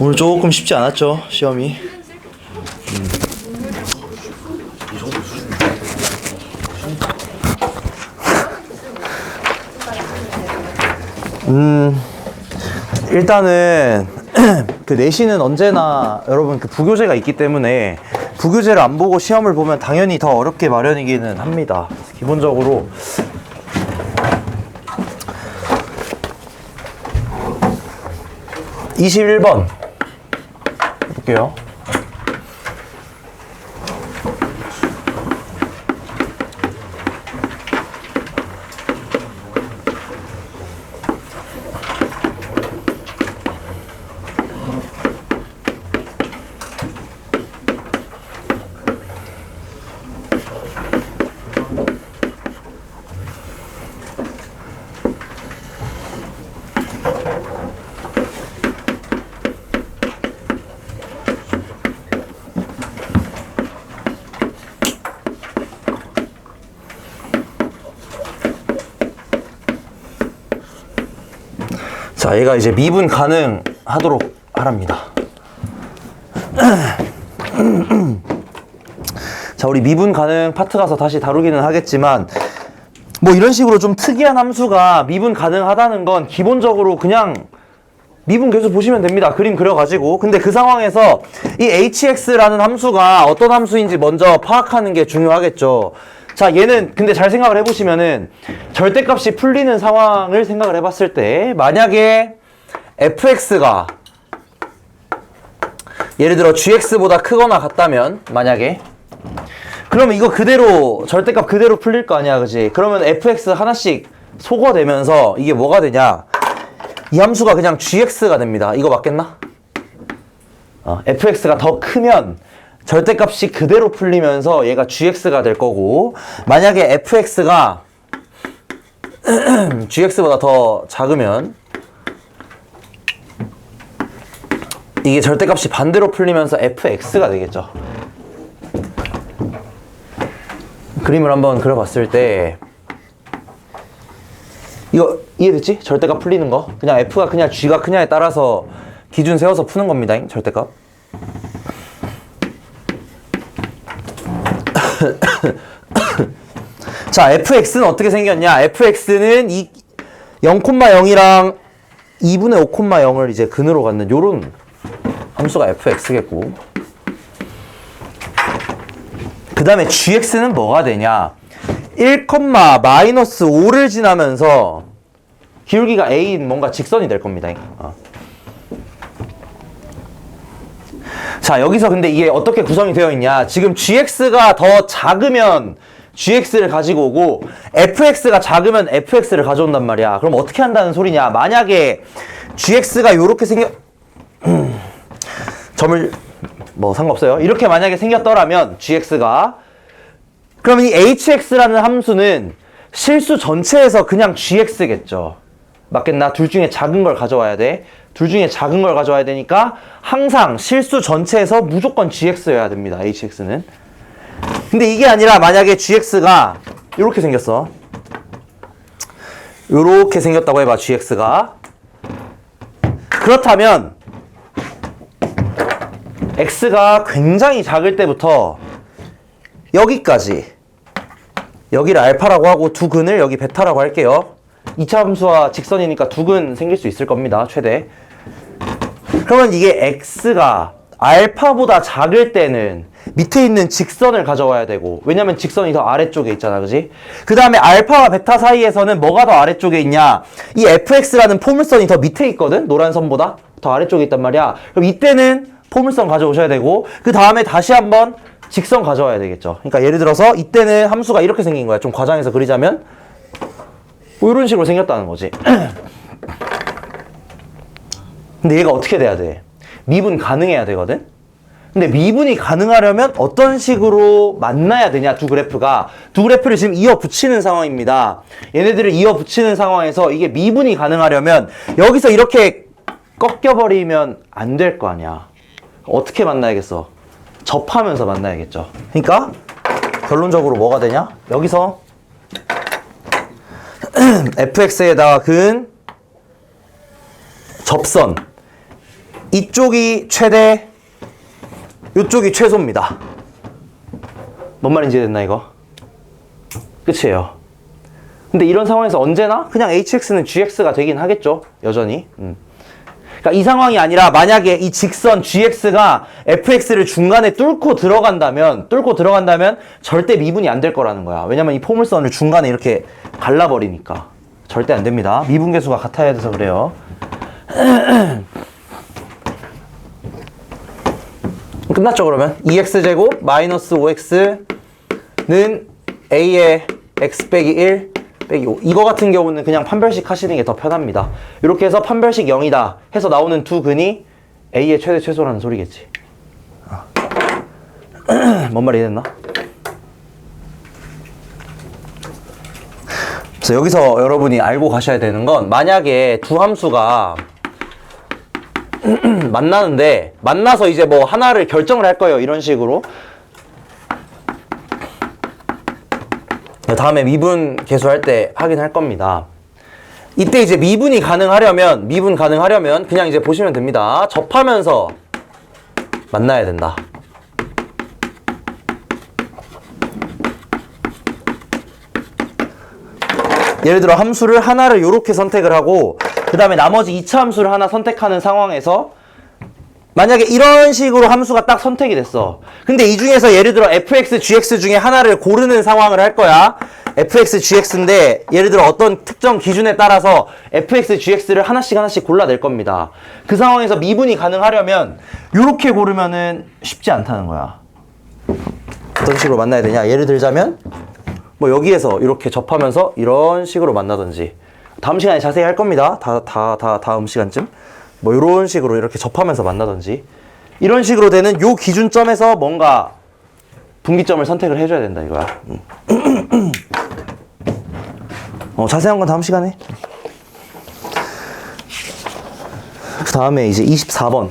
오늘 조금 쉽지 않았죠, 시험이. 일단은 그 내신은 언제나 여러분 그 부교재가 있기 때문에 부교재를 안 보고 시험을 보면 당연히 더 어렵게 마련이기는 합니다. 기본적으로 21번 볼게요. 자, 얘가 이제 미분 가능하도록 하랍니다. 자, 우리 미분 가능 파트 가서 다시 다루기는 하겠지만 뭐 이런 식으로 좀 특이한 함수가 미분 가능하다는 건 기본적으로 그냥 미분 계속 보시면 됩니다. 그림 그려가지고. 근데 그 상황에서 이 hx라는 함수가 어떤 함수인지 먼저 파악하는 게 중요하겠죠. 자, 얘는 근데 잘 생각을 해보시면은 절대값이 풀리는 상황을 생각을 해봤을 때 만약에 fx가 예를 들어 gx보다 크거나 같다면 만약에 그러면 이거 그대로 절대값 그대로 풀릴 거 아니야, 그지? 그러면 fx 하나씩 소거되면서 이게 뭐가 되냐? 이 함수가 그냥 gx가 됩니다. 이거 맞겠나? fx가 더 크면 절대값이 그대로 풀리면서 얘가 gx가 될 거고, 만약에 fx가 gx보다 더 작으면 이게 절대값이 반대로 풀리면서 fx가 되겠죠. 그림을 한번 그려봤을 때 이거 이해됐지? 절대값 풀리는 거 그냥 f가 크냐 g가 크냐에 따라서 기준 세워서 푸는 겁니다. 절대값. 자, fx는 어떻게 생겼냐? fx는 이 0,0이랑 2분의 5,0을 이제 근으로 갖는 요런 함수가 fx겠고, 그 다음에 gx는 뭐가 되냐? 1,-5를 지나면서 기울기가 a인 뭔가 직선이 될 겁니다. 자, 여기서 근데 이게 어떻게 구성이 되어 있냐? 지금 gx가 더 작으면 gx를 가지고 오고 fx가 작으면 fx를 가져온단 말이야. 그럼 어떻게 한다는 소리냐? 만약에 gx가 요렇게 점을 뭐 상관없어요. 이렇게 만약에 생겼더라면 gx가 그러면 이 hx라는 함수는 실수 전체에서 그냥 gx겠죠. 맞겠나? 둘 중에 작은 걸 가져와야 돼. 둘 중에 작은 걸 가져와야 되니까 항상 실수 전체에서 무조건 gx여야 됩니다. hx는. 근데 이게 아니라 만약에 gx가 이렇게 생겼어. 이렇게 생겼다고 해봐, gx가. 그렇다면 x가 굉장히 작을 때부터 여기까지, 여기를 알파라고 하고 두 근을 여기 베타라고 할게요. 2차 함수와 직선이니까 두 근 생길 수 있을 겁니다, 최대. 그러면 이게 x가 알파보다 작을 때는 밑에 있는 직선을 가져와야 되고, 왜냐면 직선이 더 아래쪽에 있잖아, 그지? 그 다음에 알파와 베타 사이에서는 뭐가 더 아래쪽에 있냐? 이 fx라는 포물선이 더 밑에 있거든? 노란 선보다 더 아래쪽에 있단 말이야. 그럼 이때는 포물선 가져오셔야 되고, 그 다음에 다시 한번 직선 가져와야 되겠죠. 그러니까 예를 들어서 이때는 함수가 이렇게 생긴 거야. 좀 과장해서 그리자면 뭐 이런 식으로 생겼다는 거지. 근데 얘가 어떻게 돼야 돼? 미분 가능해야 되거든? 근데 미분이 가능하려면 어떤 식으로 만나야 되냐, 두 그래프가. 두 그래프를 지금 이어 붙이는 상황입니다. 얘네들을 이어 붙이는 상황에서 이게 미분이 가능하려면 여기서 이렇게 꺾여버리면 안 될 거 아니야. 어떻게 만나야겠어? 접하면서 만나야겠죠. 그러니까 결론적으로 뭐가 되냐? 여기서 fx에다가 근 접선 이쪽이 최대, 이쪽이 최소입니다. 뭔 말인지 됐나 이거? 끝이에요. 근데 이런 상황에서 언제나 그냥 hx는 gx가 되긴 하겠죠. 여전히. 그러니까 이 상황이 아니라 만약에 이 직선 gx가 fx를 중간에 뚫고 들어간다면 절대 미분이 안 될 거라는 거야. 왜냐면 이 포물선을 중간에 이렇게 갈라버리니까. 절대 안 됩니다. 미분계수가 같아야 돼서 그래요. 끝났죠 그러면? 2x제곱 마이너스 5x는 a의 x 빼기 1 빼기 5. 이거 같은 경우는 그냥 판별식 하시는 게 더 편합니다. 이렇게 해서 판별식 0이다 해서 나오는 두 근이 a의 최대 최소라는 소리겠지. 뭔 말이 됐나? 그래서 여기서 여러분이 알고 가셔야 되는 건 만약에 두 함수가 만나는데 만나서 이제 뭐 하나를 결정을 할 거예요. 이런 식으로. 다음에 미분 계수할 때 확인할 겁니다. 이때 이제 미분 가능하려면 그냥 이제 보시면 됩니다. 접하면서 만나야 된다. 예를 들어 함수를 하나를 이렇게 선택을 하고 그 다음에 나머지 2차 함수를 하나 선택하는 상황에서 만약에 이런 식으로 함수가 딱 선택이 됐어. 근데 이 중에서 예를 들어 fx, gx 중에 하나를 고르는 상황을 할 거야. fx, gx인데 예를 들어 어떤 특정 기준에 따라서 fx, gx를 하나씩 골라낼 겁니다. 그 상황에서 미분이 가능하려면 이렇게 고르면은 쉽지 않다는 거야. 어떤 식으로 만나야 되냐? 예를 들자면 뭐 여기에서 이렇게 접하면서 이런 식으로 만나든지 다음 시간에 자세히 할 겁니다. 다음 시간쯤. 뭐 이런 식으로 이렇게 접하면서 만나든지 이런 식으로 되는 요 기준점에서 뭔가 분기점을 선택을 해줘야 된다 이거야. 자세한 건 다음 시간에. 그 다음에 이제 24번.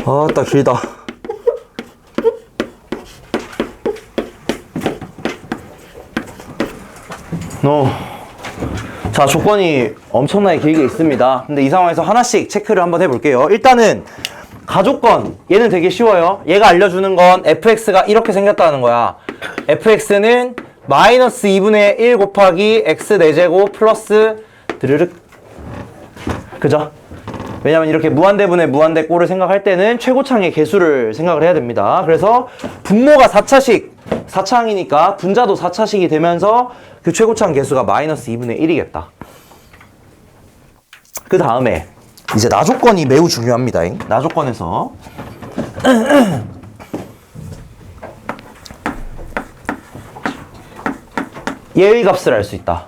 아따 길다. 자, 조건이 엄청나게 길게 있습니다. 근데 이 상황에서 하나씩 체크를 한번 해볼게요. 일단은 가조건, 얘는 되게 쉬워요. 얘가 알려주는 건 fx가 이렇게 생겼다는 거야. fx는 마이너스 2분의 1 곱하기 x 4제곱 플러스 드르륵. 그죠? 왜냐면 이렇게 무한대분의 무한대꼴을 생각할 때는 최고창의 개수를 생각을 해야 됩니다. 그래서 분모가 4차항이니까 분자도 4차식이 되면서 그 최고창 개수가 마이너스 2분의 1이겠다. 그 다음에 이제 나조건이 매우 중요합니다. 나조건에서 얘의 값을 알 수 있다.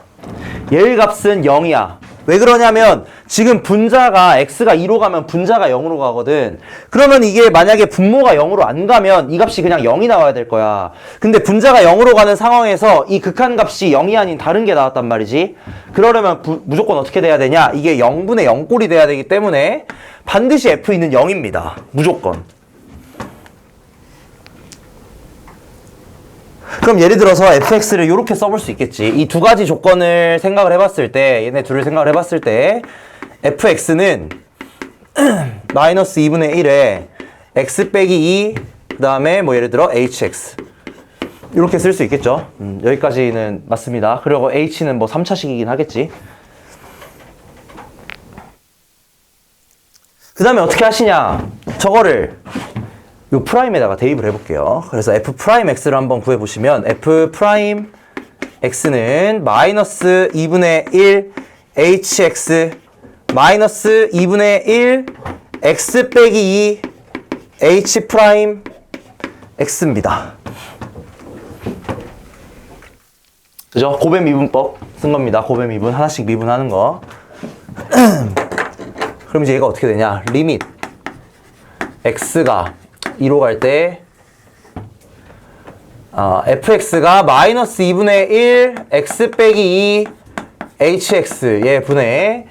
얘의 값은 0이야. 왜 그러냐면 지금 분자가 x가 2로 가면 분자가 0으로 가거든. 그러면 이게 만약에 분모가 0으로 안 가면 이 값이 그냥 0이 나와야 될 거야. 근데 분자가 0으로 가는 상황에서 이 극한값이 0이 아닌 다른 게 나왔단 말이지. 그러려면 무조건 어떻게 돼야 되냐? 이게 0분의 0꼴이 돼야 되기 때문에 반드시 f는 0입니다. 무조건. 그럼 예를 들어서 fx를 이렇게 써볼 수 있겠지. 이 두 가지 조건을 생각을 해봤을 때, 얘네 둘을 생각을 해봤을 때 fx는 마이너스 2분의 1에 x 빼기 2, 그 다음에 뭐 예를 들어 hx. 이렇게 쓸 수 있겠죠. 여기까지는 맞습니다. 그리고 h는 뭐 3차식이긴 하겠지. 그 다음에 어떻게 하시냐. 저거를 요 프라임에다가 대입을 해볼게요. 그래서 f 프라임 x를 한번 구해보시면 f 프라임 x는 마이너스 2분의 1 hx 마이너스 2분의 1 x 빼기 2 h 프라임 x입니다. 그죠? 고배 미분법 쓴 겁니다. 고배 미분 하나씩 미분하는 거. 그럼 이제 얘가 어떻게 되냐? 리밋 x가 2로 갈 때 fx가 마이너스 2분의 1 x 빼기 2 hx 얘 분의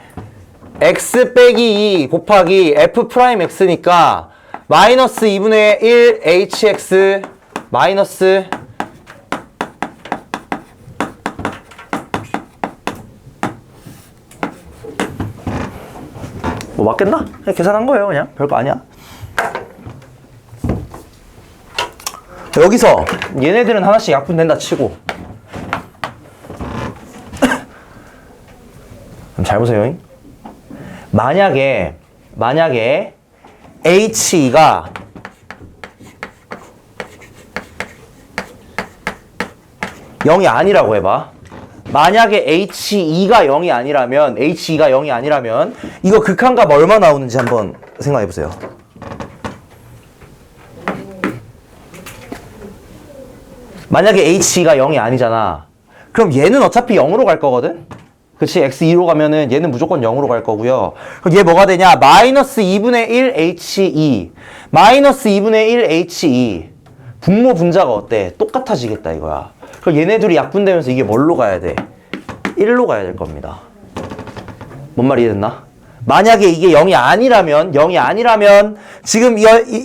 x 빼기 2 곱하기 f 프라임 x니까 마이너스 2분의 1 hx 마이너스 뭐 맞겠나? 그냥 계산한 거예요. 그냥 별거 아니야. 여기서 얘네들은 하나씩 약분된다 치고 그럼 잘 보세요. 만약에 HE가 (0이) 아니라고 해봐. 만약에 HE가 0이 아니라면 이거 극한값 얼마 나오는지 한번 생각해 보세요. 만약에 HE가 0이 아니잖아. 그럼 얘는 어차피 0으로 갈 거거든? 그치? x2로 가면은 얘는 무조건 0으로 갈 거고요. 그럼 얘 뭐가 되냐? 마이너스 2분의 1 HE 마이너스 2분의 1 HE 분모 분자가 어때? 똑같아지겠다 이거야. 그럼 얘네들이 약분되면서 이게 뭘로 가야 돼? 1로 가야 될 겁니다. 뭔 말이 됐나? 만약에 이게 0이 아니라면 지금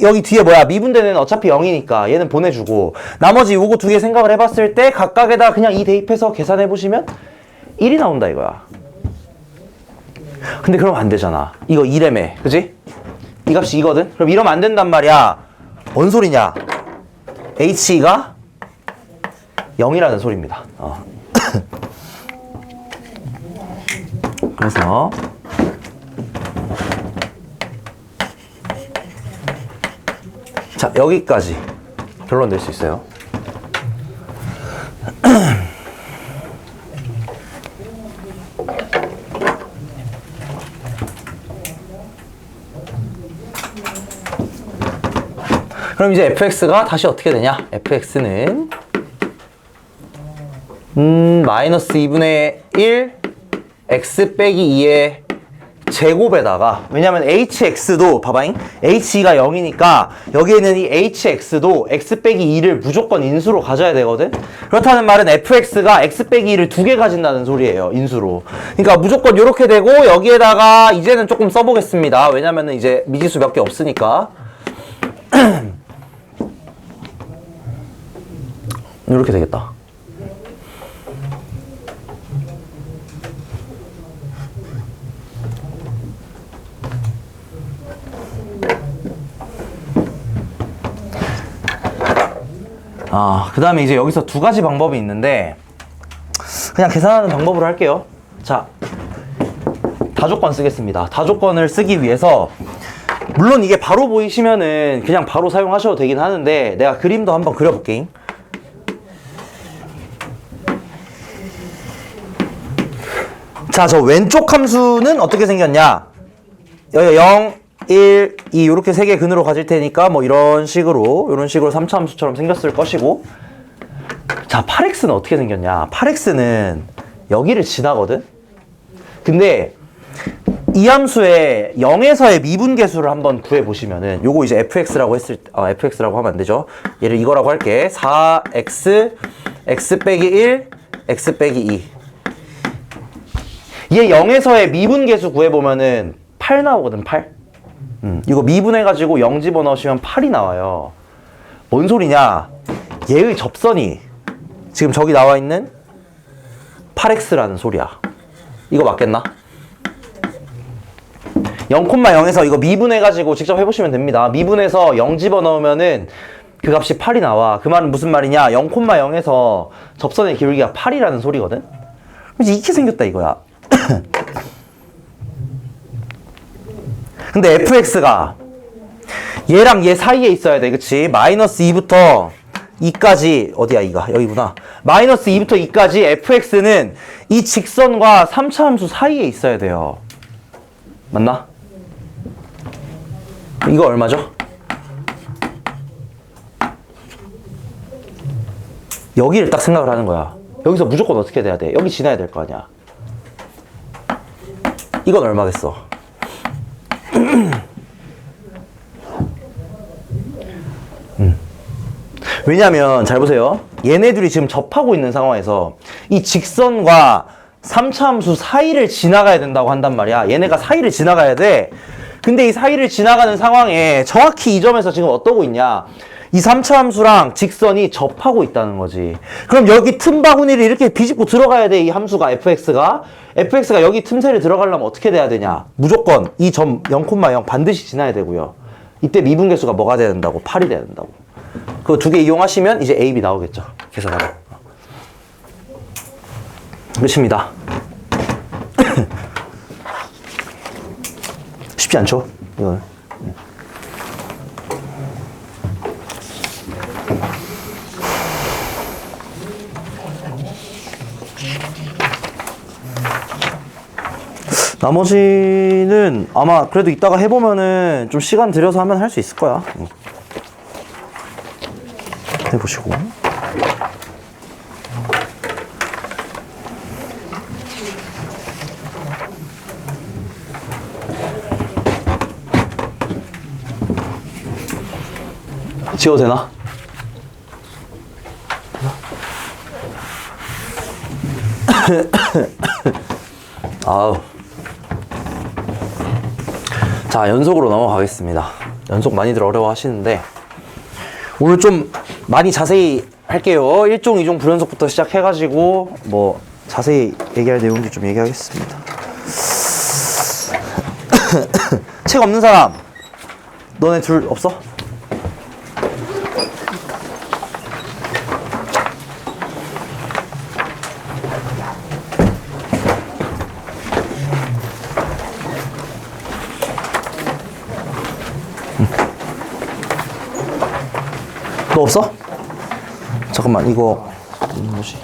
여기 뒤에 뭐야? 미분되는 어차피 0이니까 얘는 보내주고 나머지 요거 두 개 생각을 해봤을 때 각각에다 그냥 2 대입해서 계산해보시면 1이 나온다 이거야. 근데 그러면 안 되잖아. 이거 2래매. 그지? 이 값이 2거든? 그럼 이러면 안 된단 말이야. 뭔 소리냐? HE가 0이라는 소리입니다. 그래서 자, 여기까지 결론 낼 수 있어요. 그럼 이제 fx가 다시 어떻게 되냐? fx는 마이너스 2분의 1 x 빼기 2의 제곱에다가 왜냐면 hx도 봐봐잉 he가 0이니까 여기에는 이 hx도 x 빼기 2를 무조건 인수로 가져야 되거든. 그렇다는 말은 fx가 x 빼기 2를 두 개 가진다는 소리예요. 인수로. 그러니까 무조건 이렇게 되고 여기에다가 이제는 조금 써보겠습니다. 왜냐면은 이제 미지수 몇 개 없으니까 이렇게 되겠다. 그 다음에 이제 여기서 두 가지 방법이 있는데 그냥 계산하는 방법으로 할게요. 자, 다조건 쓰겠습니다. 다조건을 쓰기 위해서 물론 이게 바로 보이시면은 그냥 바로 사용하셔도 되긴 하는데 내가 그림도 한번 그려볼게. 자, 저 왼쪽 함수는 어떻게 생겼냐? 여기 0, 1, 2 이렇게 세 개 근으로 가질 테니까 뭐 이런 식으로 3차 함수처럼 생겼을 것이고 자, 8x는 어떻게 생겼냐? 8x는 여기를 지나거든? 근데 이 함수의 0에서의 미분계수를 한번 구해보시면은 요거 이제 fx라고 fx라고 하면 안 되죠. 얘를 이거라고 할게. 4x x 빼기 1 x 빼기 2 얘 0에서의 미분계수 구해보면은 8 나오거든. 8 이거 미분해가지고 0 집어넣으시면 8이 나와요. 뭔 소리냐? 얘의 접선이 지금 저기 나와 있는 8x라는 소리야. 이거 맞겠나? 0,0에서 이거 미분해가지고 직접 해보시면 됩니다. 미분해서 0 집어넣으면은 그 값이 8이 나와. 그 말은 무슨 말이냐? 0,0에서 접선의 기울기가 8이라는 소리거든? 그래서 이렇게 생겼다 이거야. 근데 fx가 얘랑 얘 사이에 있어야 돼. 그치? 마이너스 2부터 2까지 어디야 2가? 여기구나. 마이너스 2부터 2까지 fx는 이 직선과 3차 함수 사이에 있어야 돼요. 맞나? 이거 얼마죠? 여기를 딱 생각을 하는 거야. 여기서 무조건 어떻게 돼야 돼? 여기 지나야 될 거 아니야. 이건 얼마겠어? 왜냐면 잘 보세요. 얘네들이 지금 접하고 있는 상황에서 이 직선과 3차 함수 사이를 지나가야 된다고 한단 말이야. 얘네가 사이를 지나가야 돼. 근데 이 사이를 지나가는 상황에 정확히 이 점에서 지금 어떠고 있냐? 이 3차 함수랑 직선이 접하고 있다는 거지. 그럼 여기 틈바구니를 이렇게 비집고 들어가야 돼. 이 함수가 fx가 여기 틈새를 들어가려면 어떻게 돼야 되냐? 무조건 이 점 0,0 반드시 지나야 되고요. 이때 미분계수가 뭐가 돼야 된다고? 8이 돼야 된다고. 그거 두 개 이용하시면 이제 A, B 나오겠죠. 계산하고. 끝입니다. 쉽지 않죠? 이거는. 나머지는 아마 그래도 이따가 해보면은 좀 시간 들여서 하면 할 수 있을 거야. 해보시고. 지워도 되나? 아우. 자, 연속으로 넘어가겠습니다. 연속 많이들 어려워 하시는데 오늘 좀 많이 자세히 할게요. 1종, 2종 불연속부터 시작해가지고 뭐 자세히 얘기할 내용도 좀 얘기하겠습니다. 책 없는 사람? 너네 둘 없어? 너 없어? 잠깐만, 이거 뭐지?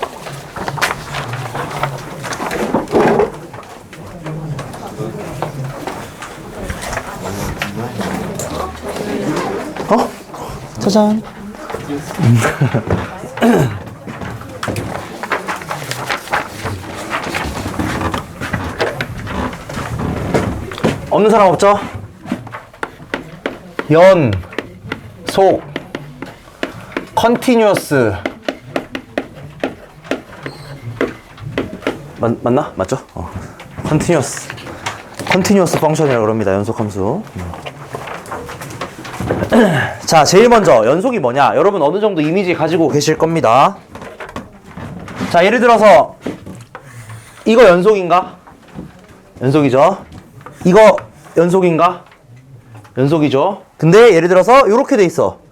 어? 짜잔. 없는 사람 없죠? 연, 속, 컨티뉴어스. 맞나? 맞죠? 컨티뉴어스 펑션이라고 그럽니다. 연속함수. 자, 제일 먼저 연속이 뭐냐? 여러분 어느 정도 이미지 가지고 계실 겁니다. 자, 예를 들어서 이거 연속인가? 연속이죠. 이거 연속인가? 연속이죠. 근데 예를 들어서 이렇게 돼 있어.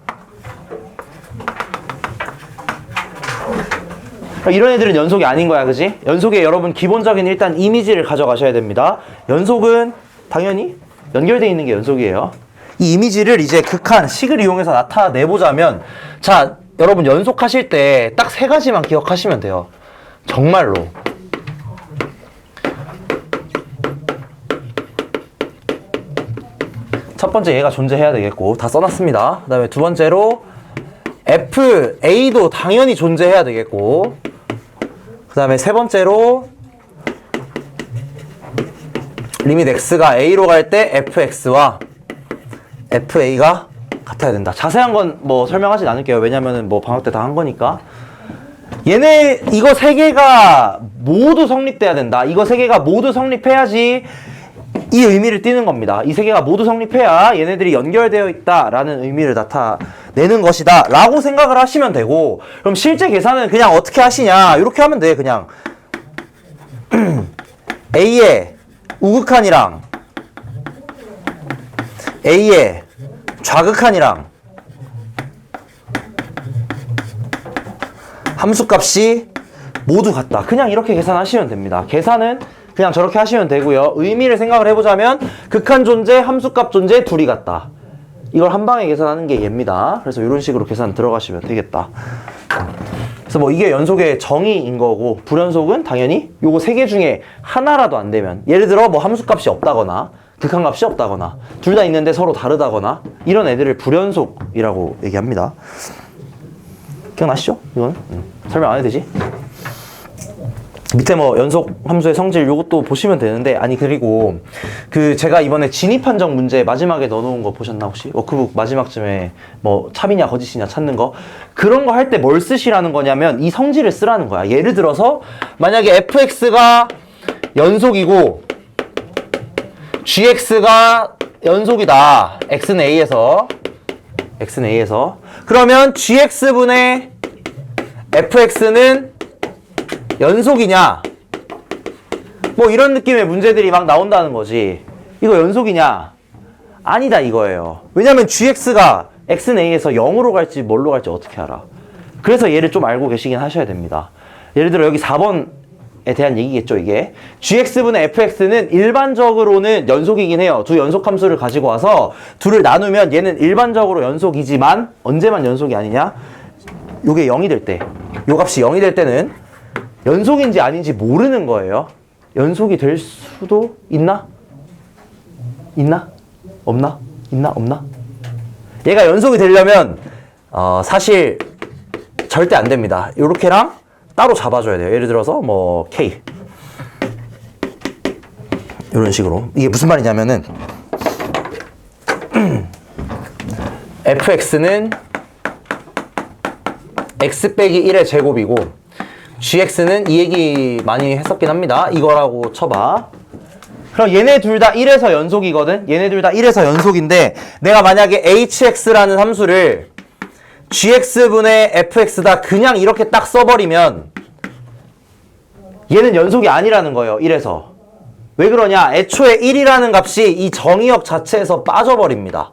이런 애들은 연속이 아닌 거야, 그지? 연속에 여러분 기본적인 일단 이미지를 가져가셔야 됩니다. 연속은 당연히 연결되어 있는 게 연속이에요. 이 이미지를 이제 극한 식을 이용해서 나타내보자면, 자, 여러분 연속하실 때 딱 세 가지만 기억하시면 돼요. 정말로. 첫 번째 얘가 존재해야 되겠고, 다 써놨습니다. 그 다음에 두 번째로 FA도 당연히 존재해야 되겠고, 그 다음에 세 번째로 리밋 x가 a로 갈 때 fx와 fa가 같아야 된다. 자세한 건 뭐 설명하진 않을게요. 왜냐면은 뭐 방학 때 다 한 거니까. 얘네 이거 세 개가 모두 성립돼야 된다. 이거 세 개가 모두 성립해야지 이 의미를 띠는 겁니다. 이 세 개가 모두 성립해야 얘네들이 연결되어 있다라는 의미를 나타내는 것이다 라고 생각을 하시면 되고, 그럼 실제 계산은 그냥 어떻게 하시냐, 이렇게 하면 돼. 그냥 A의 우극한이랑 A의 좌극한이랑 함수값이 모두 같다. 그냥 이렇게 계산하시면 됩니다. 계산은 그냥 저렇게 하시면 되고요. 의미를 생각을 해보자면 극한 존재, 함수값 존재 둘이 같다. 이걸 한 방에 계산하는 게 얘입니다. 그래서 이런 식으로 계산 들어가시면 되겠다. 그래서 뭐 이게 연속의 정의인 거고, 불연속은 당연히 요거 세 개 중에 하나라도 안 되면, 예를 들어 뭐 함수값이 없다거나 극한값이 없다거나 둘 다 있는데 서로 다르다거나 이런 애들을 불연속이라고 얘기합니다. 기억나시죠? 이거는? 설명 안 해도 되지? 밑에 뭐 연속 함수의 성질 요것도 보시면 되는데, 아니 그리고 그 제가 이번에 진입 판정 문제 마지막에 넣어놓은 거 보셨나 혹시? 워크북 마지막쯤에 뭐 참이냐 거짓이냐 찾는 거, 그런 거 할 때 뭘 쓰시라는 거냐면 이 성질을 쓰라는 거야. 예를 들어서 만약에 fx가 연속이고 gx가 연속이다. x는 a에서 그러면 gx분의 fx는 연속이냐? 뭐 이런 느낌의 문제들이 막 나온다는 거지. 이거 연속이냐? 아니다 이거예요. 왜냐면 gx가 x는 a에서 0으로 갈지 뭘로 갈지 어떻게 알아? 그래서 얘를 좀 알고 계시긴 하셔야 됩니다. 예를 들어 여기 4번에 대한 얘기겠죠, 이게. gx분의 fx는 일반적으로는 연속이긴 해요. 두 연속 함수를 가지고 와서 둘을 나누면 얘는 일반적으로 연속이지만 언제만 연속이 아니냐? 요게 0이 될 때, 요 값이 0이 될 때는 연속인지 아닌지 모르는 거예요. 연속이 될 수도 있나? 있나? 없나? 있나? 없나? 얘가 연속이 되려면 사실 절대 안 됩니다. 요렇게랑 따로 잡아줘야 돼요. 예를 들어서 뭐 K 이런 식으로. 이게 무슨 말이냐면은 fx는 x 빼기 1의 제곱이고 gx는 이 얘기 많이 했었긴 합니다. 이거라고 쳐봐. 그럼 얘네 둘 다 1에서 연속이거든? 얘네 둘 다 1에서 연속인데 내가 만약에 hx라는 함수를 gx분의 fx다 그냥 이렇게 딱 써버리면 얘는 연속이 아니라는 거예요. 1에서. 왜 그러냐? 애초에 1이라는 값이 이 정의역 자체에서 빠져버립니다.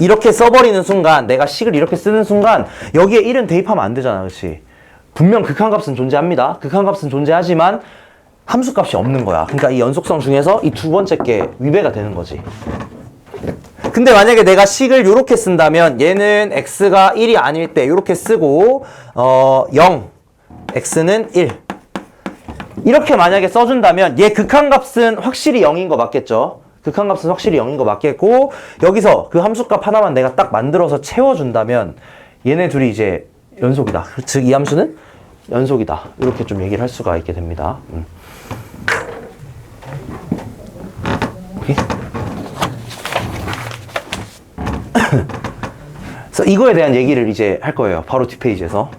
이렇게 써버리는 순간, 내가 식을 이렇게 쓰는 순간 여기에 1은 대입하면 안 되잖아. 그치? 분명 극한값은 존재합니다. 극한값은 존재하지만 함수값이 없는 거야. 그러니까 이 연속성 중에서 이 두 번째 게 위배가 되는 거지. 근데 만약에 내가 식을 이렇게 쓴다면 얘는 x가 1이 아닐 때 이렇게 쓰고 0, x는 1 이렇게 만약에 써준다면 얘 극한값은 확실히 0인 거 맞겠죠? 극한값은 확실히 0인 거 맞겠고, 여기서 그 함수값 하나만 내가 딱 만들어서 채워준다면 얘네 둘이 이제 연속이다. 즉 이 함수는 연속이다. 이렇게 좀 얘기를 할 수가 있게 됩니다. 오케이? 그래서 이거에 대한 얘기를 이제 할 거예요. 바로 뒷페이지에서.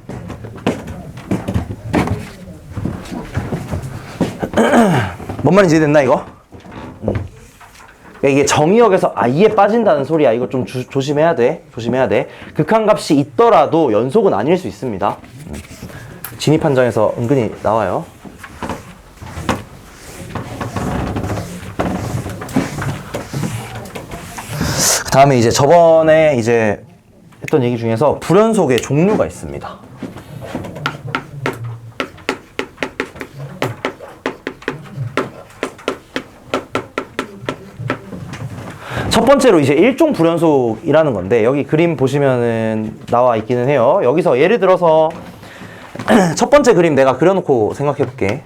뭔 말인지 이해됐나 이거? 이게 정의역에서 아예 빠진다는 소리야. 이거 좀 조심해야 돼. 조심해야 돼. 극한값이 있더라도 연속은 아닐 수 있습니다. 진입 판정에서 은근히 나와요. 그 다음에 이제 저번에 이제 했던 얘기 중에서 불연속의 종류가 있습니다. 첫 번째로 이제 일종 불연속이라는 건데, 여기 그림 보시면은 나와 있기는 해요. 여기서 예를 들어서 첫 번째 그림 내가 그려놓고 생각해 볼게.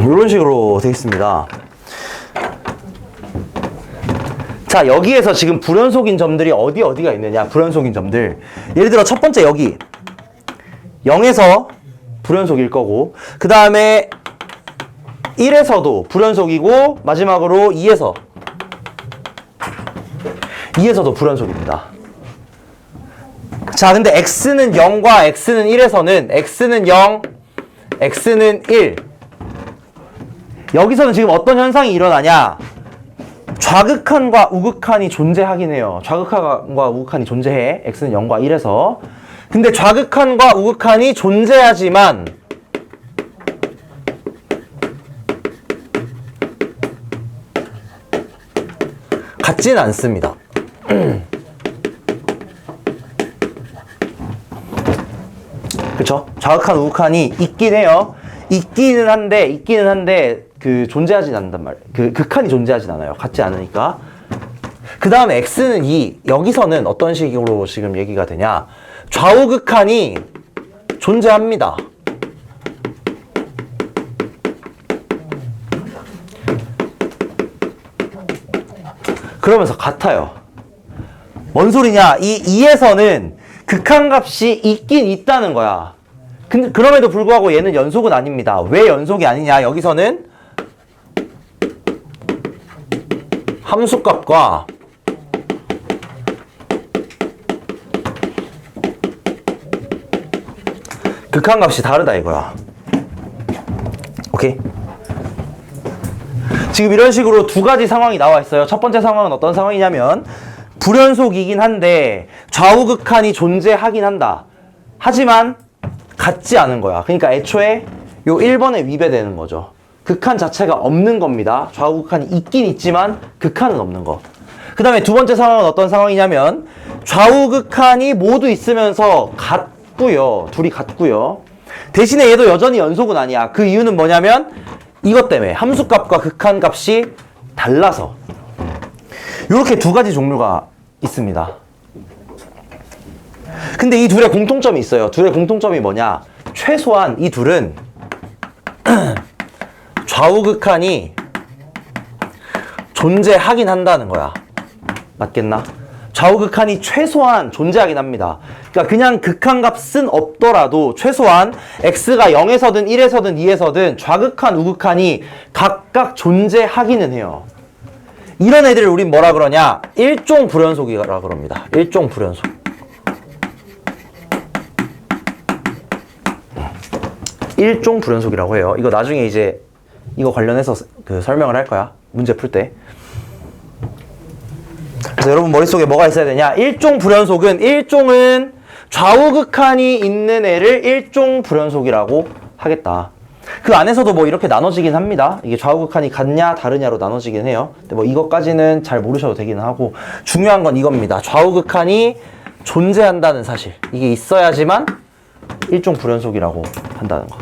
이런 식으로 되어 있습니다. 자, 여기에서 지금 불연속인 점들이 어디가 있느냐? 불연속인 점들. 예를 들어 첫 번째 여기 0에서 불연속일 거고, 그 다음에 1에서도 불연속이고, 마지막으로 2에서 2에서도 불연속입니다. 자, 근데 x는 0과 x는 1에서는 x는 0, x는 1. 여기서는 지금 어떤 현상이 일어나냐? 좌극한과 우극한이 존재하긴 해요. 좌극한과 우극한이 존재해. x는 0과 1에서. 근데 좌극한과 우극한이 존재하지만 같지는 않습니다. 그쵸? 좌극한, 우극한이 있긴 해요. 있기는 한데, 존재하진 않는단 말이에요. 극한이 존재하진 않아요. 같지 않으니까. 그 다음에 x는 2. 여기서는 어떤 식으로 지금 얘기가 되냐. 좌우극한이 존재합니다. 그러면서 같아요. 뭔 소리냐? 이 2에서는 극한값이 있긴 있다는 거야. 근데 그럼에도 불구하고 얘는 연속은 아닙니다. 왜 연속이 아니냐? 여기서는 함수값과 극한값이 다르다 이거야. 오케이? 지금 이런 식으로 두 가지 상황이 나와 있어요. 첫 번째 상황은 어떤 상황이냐면 불연속이긴 한데 좌우극한이 존재하긴 한다. 하지만 같지 않은 거야. 그러니까 애초에 요 1번에 위배되는 거죠. 극한 자체가 없는 겁니다. 좌우극한이 있긴 있지만 극한은 없는 거. 그 다음에 두 번째 상황은 어떤 상황이냐면 좌우극한이 모두 있으면서 같고요. 둘이 같고요. 대신에 얘도 여전히 연속은 아니야. 그 이유는 뭐냐면 이것 때문에 함수값과 극한값이 달라서. 이렇게 두 가지 종류가 있습니다. 근데 이 둘의 공통점이 있어요. 둘의 공통점이 뭐냐? 최소한 이 둘은 좌우극한이 존재하긴 한다는 거야. 맞겠나? 좌우극한이 최소한 존재하긴 합니다. 그러니까 그냥 극한값은 없더라도 최소한 x가 0에서든 1에서든 2에서든 좌극한, 우극한이 각각 존재하기는 해요. 이런 애들을 우린 뭐라 그러냐? 일종 불연속이라 그럽니다. 일종 불연속. 일종 불연속이라고 해요. 이거 나중에 이제 이거 관련해서 설명을 할 거야. 문제 풀 때. 그래서 여러분 머릿속에 뭐가 있어야 되냐? 일종 불연속은 일종은 좌우극한이 있는 애를 일종 불연속이라고 하겠다. 그 안에서도 뭐 이렇게 나눠지긴 합니다. 이게 좌우극한이 같냐 다르냐로 나눠지긴 해요. 근데 뭐 이것까지는 잘 모르셔도 되기는 하고 중요한 건 이겁니다. 좌우극한이 존재한다는 사실. 이게 있어야지만 일종 불연속이라고 한다는 거.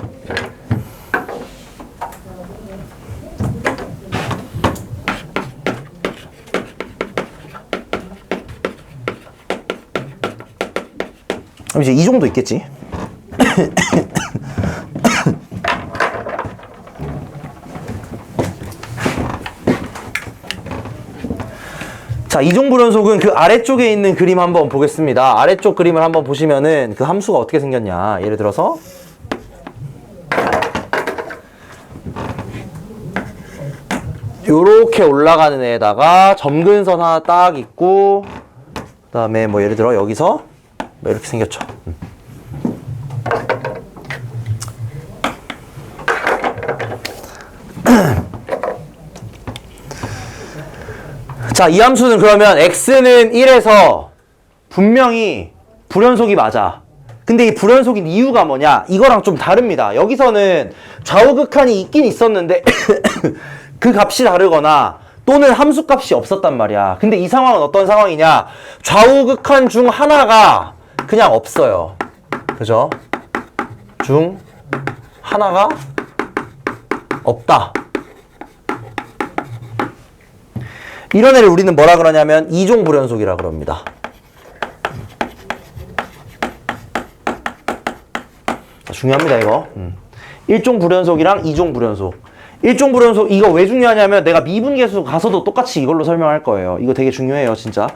그럼 이제 이 정도 있겠지. 자, 이종불연속은 그 아래쪽에 있는 그림 한번 보겠습니다. 아래쪽 그림을 한번 보시면은 그 함수가 어떻게 생겼냐. 예를 들어서 요렇게 올라가는 애에다가 점근선 하나 딱 있고 그 다음에 뭐 예를 들어 여기서 뭐 이렇게 생겼죠. 자, 이 함수는 그러면 x는 1에서 분명히 불연속이 맞아. 근데 이 불연속인 이유가 뭐냐? 이거랑 좀 다릅니다. 여기서는 좌우극한이 있긴 있었는데 그 값이 다르거나 또는 함수값이 없었단 말이야. 근데 이 상황은 어떤 상황이냐? 좌우극한 중 하나가 그냥 없어요. 그죠? 중 하나가 없다. 이런 애를 우리는 뭐라 그러냐면 이종 불연속이라 그럽니다. 중요합니다, 이거. 1종 불연속이랑 2종 불연속. 1종 불연속, 이거 왜 중요하냐면 내가 미분계수 가서도 똑같이 이걸로 설명할 거예요. 이거 되게 중요해요, 진짜.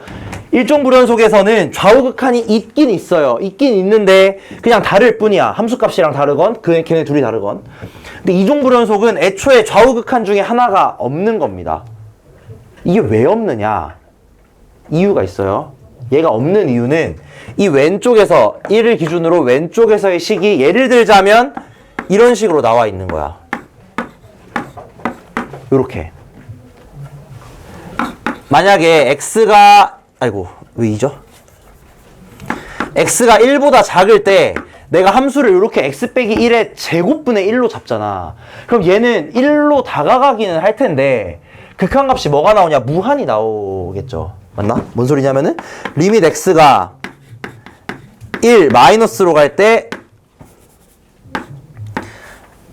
1종 불연속에서는 좌우극한이 있긴 있어요. 있긴 있는데 그냥 다를 뿐이야. 함수값이랑 다르건, 걔네 둘이 다르건. 근데 2종 불연속은 애초에 좌우극한 중에 하나가 없는 겁니다. 이게 왜 없느냐? 이유가 있어요. 얘가 없는 이유는 이 왼쪽에서 1을 기준으로 왼쪽에서의 식이 예를 들자면 이런 식으로 나와 있는 거야. 요렇게. 만약에 x가 아이고 왜 2죠? x가 1보다 작을 때 내가 함수를 이렇게 x 빼기 1의 제곱분의 1로 잡잖아. 그럼 얘는 1로 다가가기는 할 텐데 극한값이 뭐가 나오냐? 무한이 나오겠죠. 맞나? 뭔 소리냐면은 리밋 x가 1 마이너스로 갈 때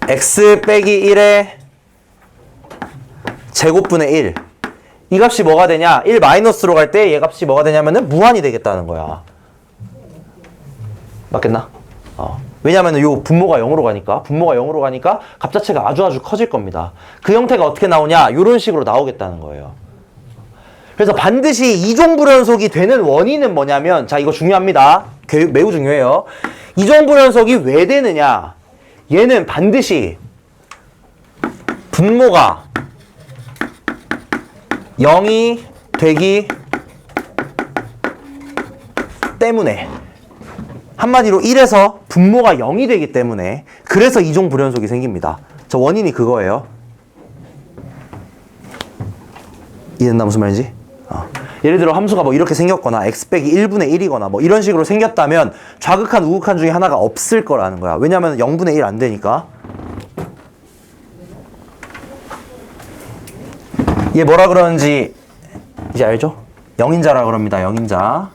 x 빼기 1의 제곱분의 1 이 값이 뭐가 되냐? 1 마이너스로 갈 때 얘 값이 뭐가 되냐면은 무한이 되겠다는 거야. 맞겠나? 왜냐면은 요 분모가 0으로 가니까 값 자체가 아주 커질 겁니다. 그 형태가 어떻게 나오냐? 요런 식으로 나오겠다는 거예요. 그래서 반드시 이종불연속이 되는 원인은 뭐냐면, 자, 이거 중요합니다. 매우 중요해요. 이종불연속이 왜 되느냐? 얘는 반드시 분모가 0이 되기 때문에, 한마디로 1에서 분모가 0이 되기 때문에, 그래서 이종불연속이 생깁니다. 저 원인이 그거예요. 이해된다 무슨 말인지? 예를 들어 함수가 뭐 이렇게 생겼거나 x 빼기 1분의 1이거나 뭐 이런 식으로 생겼다면 좌극한 우극한 중에 하나가 없을 거라는 거야. 왜냐면 0분의 1 안 되니까. 얘 뭐라 그러는지 이제 알죠? 영인자라 그럽니다. 영인자.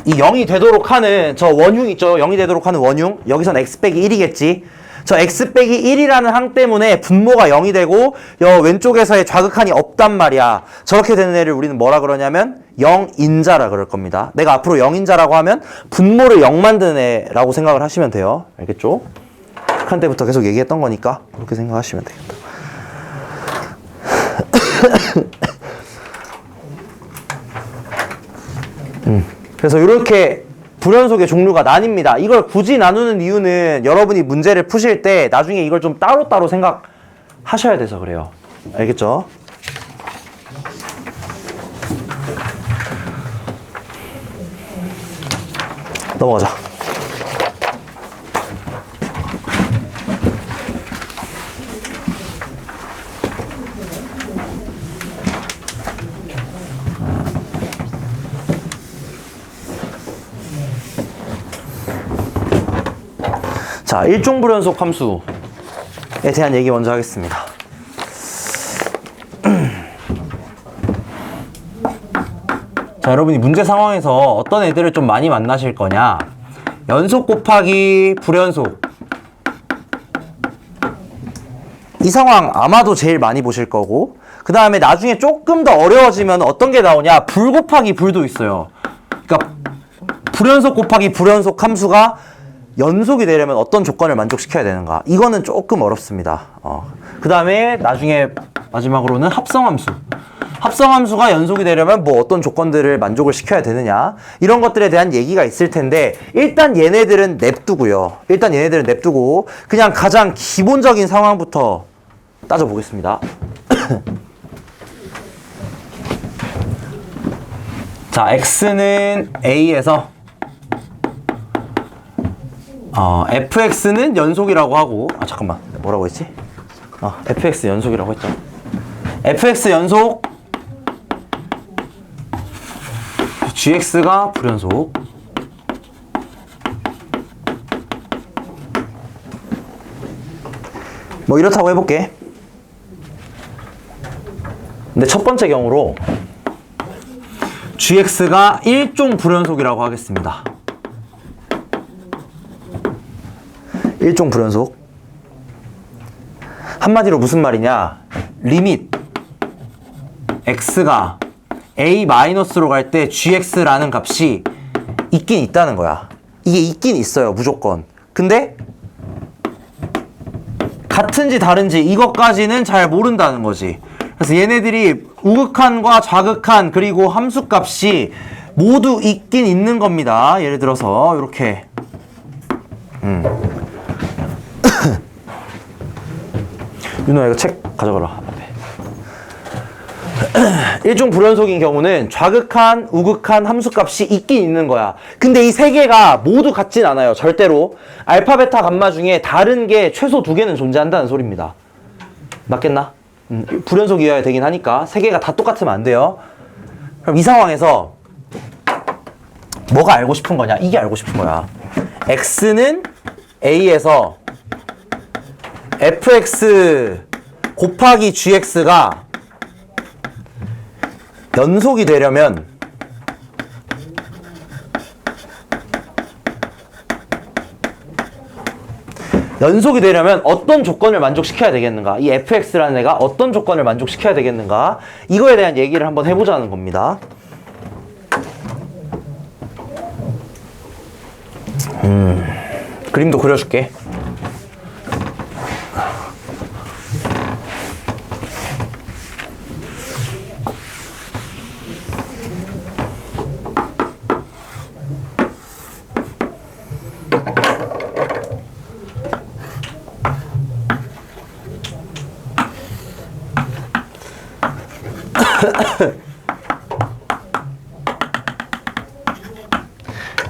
이 0이 되도록 하는 저 원흉 있죠? 0이 되도록 하는 원흉. 여기선 x 빼기 1이겠지. 저 x 빼기 1이라는 항 때문에 분모가 0이 되고 왼쪽에서의 좌극한이 없단 말이야. 저렇게 되는 애를 우리는 뭐라 그러냐면 0인자라 그럴 겁니다. 내가 앞으로 0인자라고 하면 분모를 0 만드는 애라고 생각을 하시면 돼요. 알겠죠? 극한 때부터 계속 얘기했던 거니까 그렇게 생각하시면 되겠다. 그래서 이렇게 불연속의 종류가 나뉩니다. 이걸 굳이 나누는 이유는 여러분이 문제를 푸실 때 나중에 이걸 좀 따로따로 생각하셔야 돼서 그래요. 알겠죠? 넘어가자. 자, 일종불연속 함수에 대한 얘기 먼저 하겠습니다. 자, 여러분이 문제 상황에서 어떤 애들을 좀 많이 만나실 거냐? 연속 곱하기 불연속. 이 상황 아마도 제일 많이 보실 거고, 그 다음에 나중에 조금 더 어려워지면 어떤 게 나오냐? 불 곱하기 불도 있어요. 그러니까 불연속 곱하기 불연속 함수가 연속이 되려면 어떤 조건을 만족시켜야 되는가? 이거는 조금 어렵습니다. 그 다음에 나중에 마지막으로는 합성함수. 합성함수가 연속이 되려면 뭐 어떤 조건들을 만족을 시켜야 되느냐? 이런 것들에 대한 얘기가 있을 텐데 일단 얘네들은 냅두고요. 그냥 가장 기본적인 상황부터 따져보겠습니다. 자, x는 a에서 fx는 연속이라고 하고, 잠깐만, 뭐라고 했지? fx 연속이라고 했죠. fx 연속, gx가 불연속. 뭐 이렇다고 해볼게. 근데 첫 번째 경우로 gx가 1종 불연속이라고 하겠습니다. 1종 불연속. 한마디로 무슨 말이냐? 리밋 x가 a-로 갈 때 gx라는 값이 있긴 있다는 거야. 이게 있긴 있어요, 무조건. 근데 같은지 다른지 이것까지는 잘 모른다는 거지. 그래서 얘네들이 우극한과 좌극한 그리고 함수값이 모두 있긴 있는 겁니다. 예를 들어서 이렇게 윤호야 이거 책 가져가라 앞에. 일종 불연속인 경우는 좌극한, 우극한 함수값이 있긴 있는 거야. 근데 이 세 개가 모두 같진 않아요. 절대로. 알파, 베타, 감마 중에 다른 게 최소 2개는 존재한다는 소리입니다. 맞겠나? 불연속이어야 되긴 하니까 세 개가 다 똑같으면 안 돼요. 그럼 이 상황에서 뭐가 알고 싶은 거냐? 이게 알고 싶은 거야. x는 a에서 fx 곱하기 gx가 연속이 되려면 어떤 조건을 만족시켜야 되겠는가? 이 fx라는 애가 어떤 조건을 만족시켜야 되겠는가? 이거에 대한 얘기를 한번 해보자는 겁니다. 그림도 그려줄게.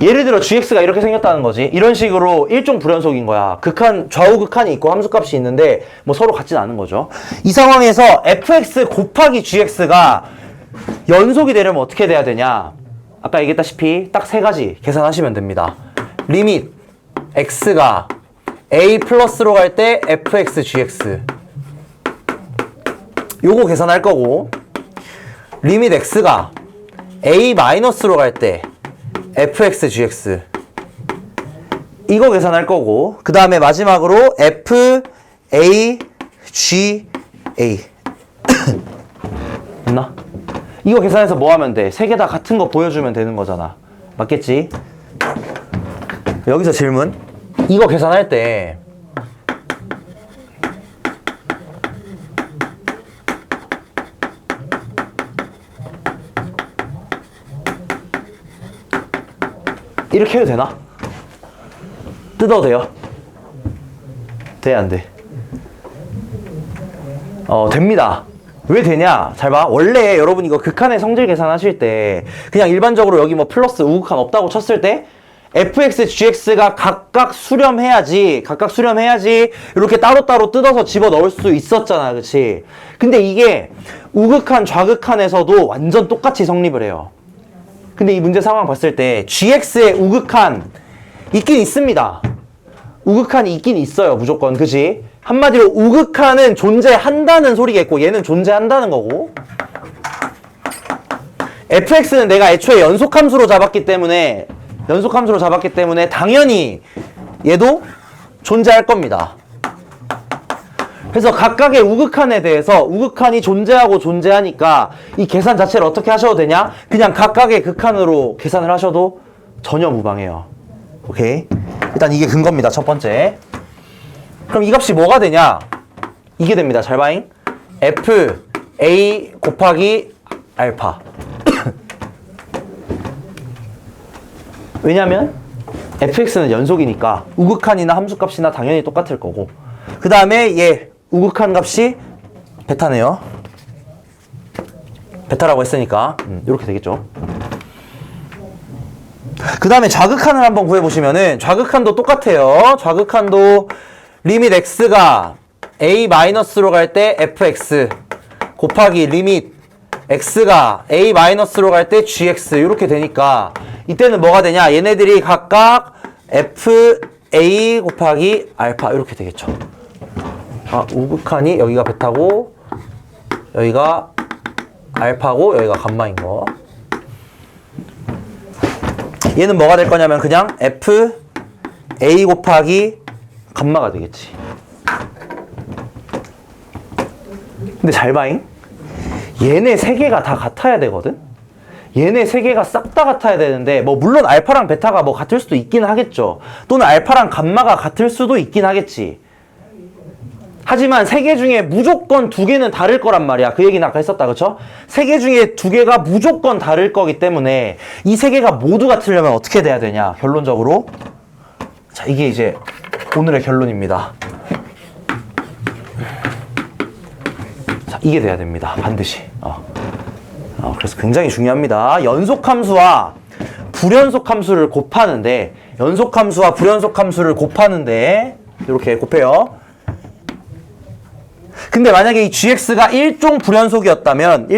예를 들어 gx가 이렇게 생겼다는 거지. 이런 식으로 일종 불연속인 거야. 극한, 좌우 극한이 있고 함수값이 있는데 뭐 서로 같진 않은 거죠. 이 상황에서 fx 곱하기 gx가 연속이 되려면 어떻게 돼야 되냐? 아까 얘기했다시피 딱 세 가지 계산하시면 됩니다. 리밋 x가 a 플러스로 갈 때 fx gx 요거 계산할 거고, 리밋 x가 a 마이너스로 갈 때 fx gx 이거 계산할 거고, 그 다음에 마지막으로 f a g a 맞나? 이거 계산해서 뭐 하면 돼? 세 개 다 같은 거 보여주면 되는 거잖아. 맞겠지? 여기서 질문. 이거 계산할 때 이렇게 해도 되나? 뜯어도 돼요? 돼, 안 돼? 됩니다. 왜 되냐? 잘 봐. 원래 여러분 이거 극한의 성질 계산하실 때 그냥 일반적으로 여기 뭐 플러스 우극한 없다고 쳤을 때 fx, gx가 각각 수렴해야지 이렇게 따로따로 뜯어서 집어넣을 수 있었잖아. 그치? 근데 이게 우극한, 좌극한에서도 완전 똑같이 성립을 해요. 근데 이 문제 상황 봤을 때 gx의 우극한 있긴 있습니다. 우극한이 있긴 있어요. 무조건. 그치? 한마디로 우극한은 존재한다는 소리겠고 얘는 존재한다는 거고, fx는 내가 애초에 연속함수로 잡았기 때문에 당연히 얘도 존재할 겁니다. 그래서 각각의 우극한에 대해서 우극한이 존재하고 존재하니까 이 계산 자체를 어떻게 하셔도 되냐? 그냥 각각의 극한으로 계산을 하셔도 전혀 무방해요. 오케이? 일단 이게 근거입니다. 첫 번째. 그럼 이 값이 뭐가 되냐? 이게 됩니다. 잘 봐잉. f a 곱하기 알파. 왜냐면 fx는 연속이니까 우극한이나 함수값이나 당연히 똑같을 거고, 그 다음에 얘 우극한 값이 베타네요. 베타라고 했으니까 이렇게 되겠죠. 그 다음에 좌극한을 한번 구해보시면은 좌극한도 똑같아요. 좌극한도 리밋 x가 a 마이너스로 갈 때 fx 곱하기 리밋 x가 a 마이너스로 갈 때 gx 이렇게 되니까 이때는 뭐가 되냐? 얘네들이 각각 f a 곱하기 알파 이렇게 되겠죠. 우극한이 여기가 베타고 여기가 알파고 여기가 감마인 거. 얘는 뭐가 될 거냐면 그냥 f a 곱하기 감마가 되겠지. 근데 잘 봐잉. 얘네 세 개가 다 같아야 되거든. 얘네 세 개가 싹 다 같아야 되는데 뭐 물론 알파랑 베타가 뭐 같을 수도 있긴 하겠죠. 또는 알파랑 감마가 같을 수도 있긴 하겠지. 하지만 세 개 중에 무조건 두 개는 다를 거란 말이야. 그 얘기는 아까 했었다. 그쵸? 세 개 중에 두 개가 무조건 다를 거기 때문에 이 세 개가 모두 같으려면 어떻게 돼야 되냐? 결론적으로. 자, 이게 이제 오늘의 결론입니다. 자, 이게 돼야 됩니다. 반드시. 그래서 굉장히 중요합니다. 연속함수와 불연속함수를 곱하는데, 연속함수와 불연속함수를 곱하는데 이렇게 곱해요. 근데 만약에 이 gx가 일종 불연속이었다면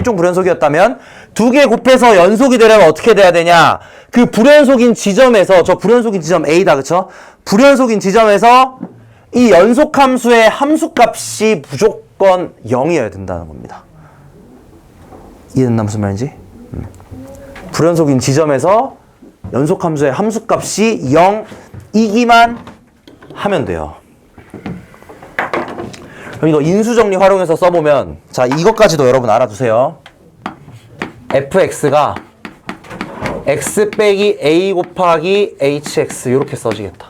두 개 곱해서 연속이 되려면 어떻게 돼야 되냐? 그 불연속인 지점에서, 저 불연속인 지점 A다, 그쵸? 불연속인 지점에서 이 연속함수의 함수값이 무조건 0이어야 된다는 겁니다. 이해됐나 무슨 말인지? 불연속인 지점에서 연속함수의 함수값이 0이기만 하면 돼요. 그럼 이거 인수정리 활용해서 써보면, 자, 이것까지도 여러분 알아두세요. fx가 x 빼기 a 곱하기 hx 이렇게 써지겠다.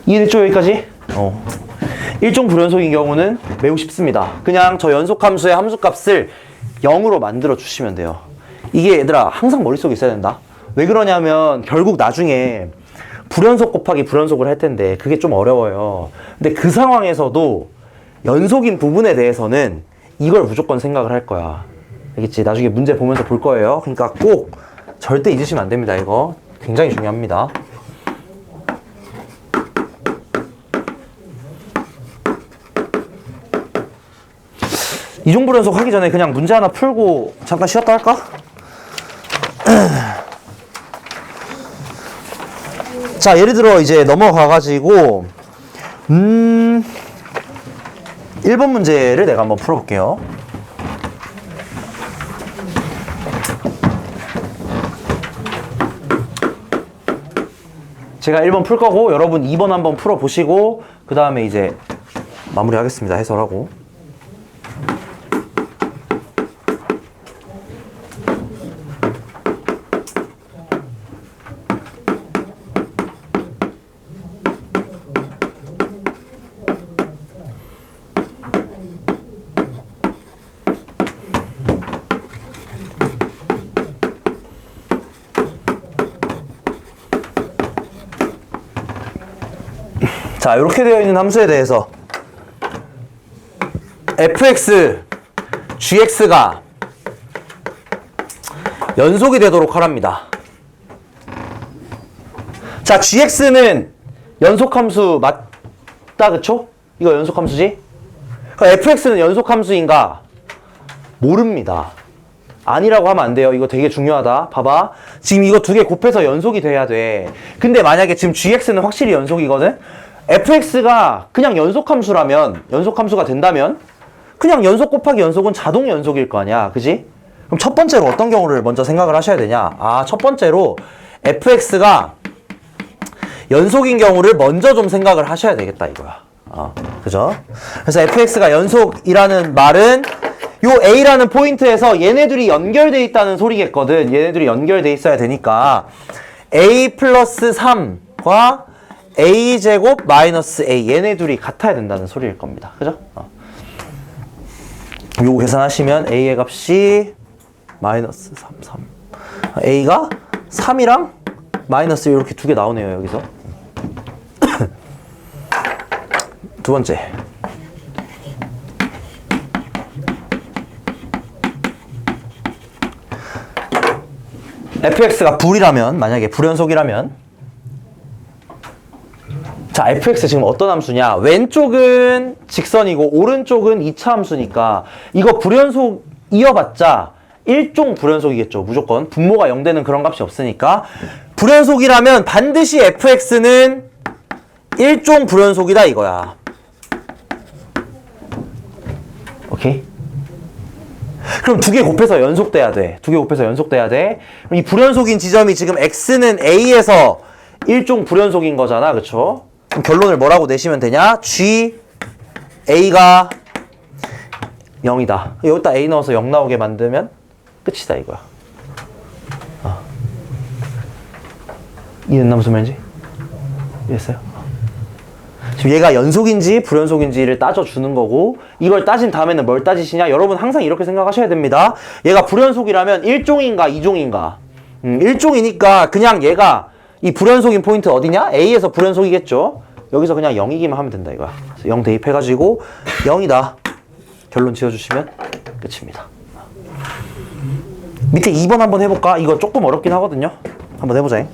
이해됐죠, 여기까지? 일종 불연속인 경우는 매우 쉽습니다. 그냥 저 연속함수의 함수값을 0으로 만들어 주시면 돼요. 이게 얘들아 항상 머릿속에 있어야 된다. 왜 그러냐면 결국 나중에 불연속 곱하기 불연속을 할 텐데 그게 좀 어려워요. 근데 그 상황에서도 연속인 부분에 대해서는 이걸 무조건 생각을 할 거야. 알겠지? 나중에 문제 보면서 볼 거예요. 그러니까 꼭 절대 잊으시면 안 됩니다. 이거 굉장히 중요합니다. 이종불연속 하기 전에 그냥 문제 하나 풀고 잠깐 쉬었다 할까? 자, 예를 들어 이제 넘어가가지고 1번 문제를 내가 한번 풀어볼게요. 제가 1번 풀 거고 여러분 2번 한번 풀어보시고 그 다음에 이제 마무리하겠습니다. 해설하고. 자, 이렇게 되어 있는 함수에 대해서 fx, gx가 연속이 되도록 하랍니다. 자, gx는 연속함수 맞다, 그쵸? 이거 연속함수지? 그럼 fx는 연속함수인가? 모릅니다. 아니라고 하면 안 돼요. 이거 되게 중요하다. 봐봐. 지금 이거 두 개 곱해서 연속이 돼야 돼. 근데 만약에 지금 gx는 확실히 연속이거든? fx가 그냥 연속함수라면, 연속함수가 된다면 그냥 연속 곱하기 연속은 자동 연속일 거 아니야. 그지? 그럼 첫 번째로 어떤 경우를 먼저 생각을 하셔야 되냐? 첫 번째로 fx가 연속인 경우를 먼저 좀 생각을 하셔야 되겠다 이거야. 그죠? 그래서 fx가 연속이라는 말은 요 a라는 포인트에서 얘네들이 연결돼 있다는 소리겠거든. 얘네들이 연결돼 있어야 되니까 a 플러스 3과 a제곱 마이너스 a 얘네 둘이 같아야 된다는 소리일 겁니다. 그죠? 요거 계산하시면 a의 값이 마이너스 3. a가 3이랑 마이너스 이렇게 두 개 나오네요. 여기서. 두 번째. fx가 불이라면, 만약에 불연속이라면, 자, fx 지금 어떤 함수냐? 왼쪽은 직선이고 오른쪽은 2차 함수니까 이거 불연속 이어봤자 일종 불연속이겠죠. 무조건 분모가 0되는 그런 값이 없으니까 불연속이라면 반드시 fx는 일종 불연속이다 이거야. 오케이? 그럼 두 개 곱해서 연속돼야 돼. 두 개 곱해서 연속돼야 돼. 그럼 이 불연속인 지점이 지금 x는 a에서 일종 불연속인 거잖아. 그쵸? 그럼 결론을 뭐라고 내시면 되냐? g a가 0이다. 여기다 a 넣어서 0 나오게 만들면 끝이다 이거야. 이해됐나 무슨 말인지? 이해했어요? 지금 얘가 연속인지 불연속인지를 따져주는 거고 이걸 따진 다음에는 뭘 따지시냐? 여러분 항상 이렇게 생각하셔야 됩니다. 얘가 불연속이라면 1종인가 2종인가? 1종이니까 그냥 얘가 이 불연속인 포인트 어디냐? A에서 불연속이겠죠? 여기서 그냥 0이기만 하면 된다 이거야. 0 대입해가지고 0이다. 결론 지어주시면 끝입니다. 밑에 2번 한번 해볼까? 이거 조금 어렵긴 하거든요. 한번 해보자.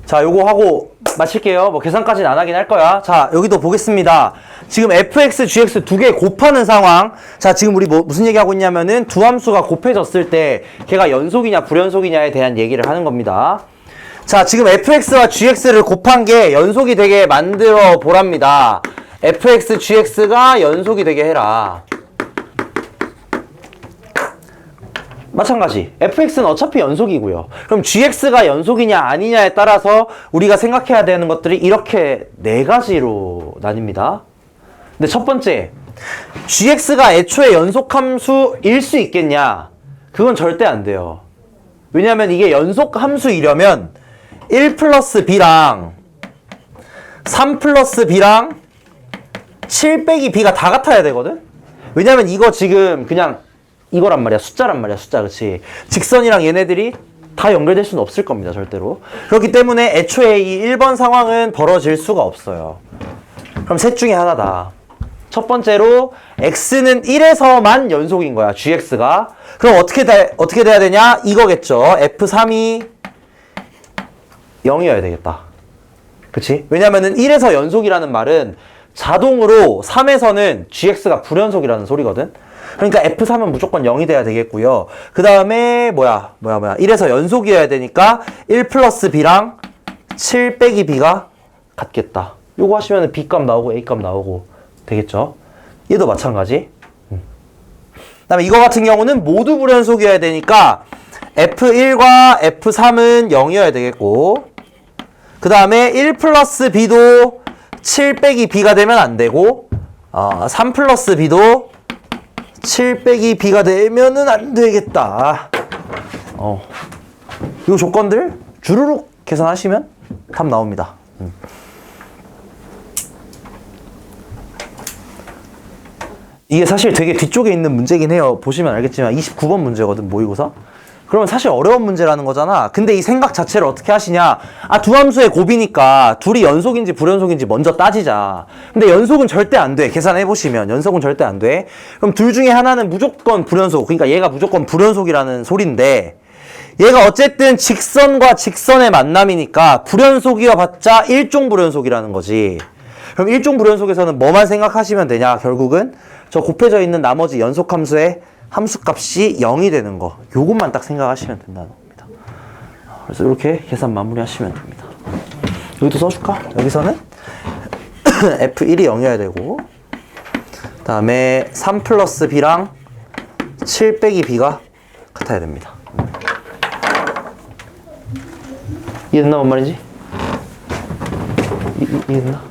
자, 요거 하고 마칠게요. 뭐 계산까지는 안 하긴 할 거야. 자, 여기도 보겠습니다. 지금 fx, gx 두 개 곱하는 상황. 자, 지금 우리 무슨 얘기하고 있냐면은 두 함수가 곱해졌을 때 걔가 연속이냐 불연속이냐에 대한 얘기를 하는 겁니다. 자, 지금 fx와 gx를 곱한 게 연속이 되게 만들어 보랍니다. fx, gx가 연속이 되게 해라. 마찬가지. fx는 어차피 연속이고요. 그럼 gx가 연속이냐 아니냐에 따라서 우리가 생각해야 되는 것들이 이렇게 네 가지로 나뉩니다. 근데 첫 번째, gx가 애초에 연속함수일 수 있겠냐? 그건 절대 안 돼요. 왜냐면 이게 연속함수이려면 1 플러스 b랑 3 플러스 b랑 7 빼기 b가 다 같아야 되거든? 왜냐면 이거 지금 그냥 이거란 말이야. 숫자란 말이야. 숫자. 그치? 직선이랑 얘네들이 다 연결될 수는 없을 겁니다. 절대로. 그렇기 때문에 애초에 이 1번 상황은 벌어질 수가 없어요. 그럼 셋 중에 하나다. 첫 번째로 x는 1에서만 연속인 거야. gx가. 그럼 어떻게 돼야 되냐? 이거겠죠. f3이 0이어야 되겠다. 그치? 왜냐면은 1에서 연속이라는 말은 자동으로 3에서는 gx가 불연속이라는 소리거든. 그러니까 F3은 무조건 0이 돼야 되겠고요. 그 다음에 1에서 연속이어야 되니까 1 플러스 b랑 7 빼기 b가 같겠다. 요거 하시면 b값 나오고 a값 나오고 되겠죠. 얘도 마찬가지. 그 다음에 이거 같은 경우는 모두 불연속이어야 되니까 F1과 F3은 0이어야 되겠고, 그 다음에 1 플러스 b도 7 빼기 b가 되면 안 되고, 3 플러스 b도 7 빼기 b가 되면은 안 되겠다. 요 조건들 주르륵 계산하시면 답 나옵니다. 이게 사실 되게 뒤쪽에 있는 문제긴 해요. 보시면 알겠지만 29번 문제거든, 모의고사. 그러면 사실 어려운 문제라는 거잖아. 근데 이 생각 자체를 어떻게 하시냐. 아, 두 함수의 곱이니까 둘이 연속인지 불연속인지 먼저 따지자. 근데 연속은 절대 안 돼. 계산해보시면 연속은 절대 안 돼. 그럼 둘 중에 하나는 무조건 불연속. 그러니까 얘가 무조건 불연속이라는 소린데, 얘가 어쨌든 직선과 직선의 만남이니까 불연속이어 봤자 일종 불연속이라는 거지. 그럼 일종 불연속에서는 뭐만 생각하시면 되냐. 결국은 저 곱해져 있는 나머지 연속함수의 함수값이 0이 되는 거, 요것만 딱 생각하시면 된다는 겁니다. 그래서 이렇게 계산 마무리하시면 됩니다. 여기도 써줄까? 여기서는 F1이 0이어야 되고, 그 다음에 3 플러스 B랑 7 빼기 B가 같아야 됩니다. 이해됐나? 뭔 말인지? 이해됐나?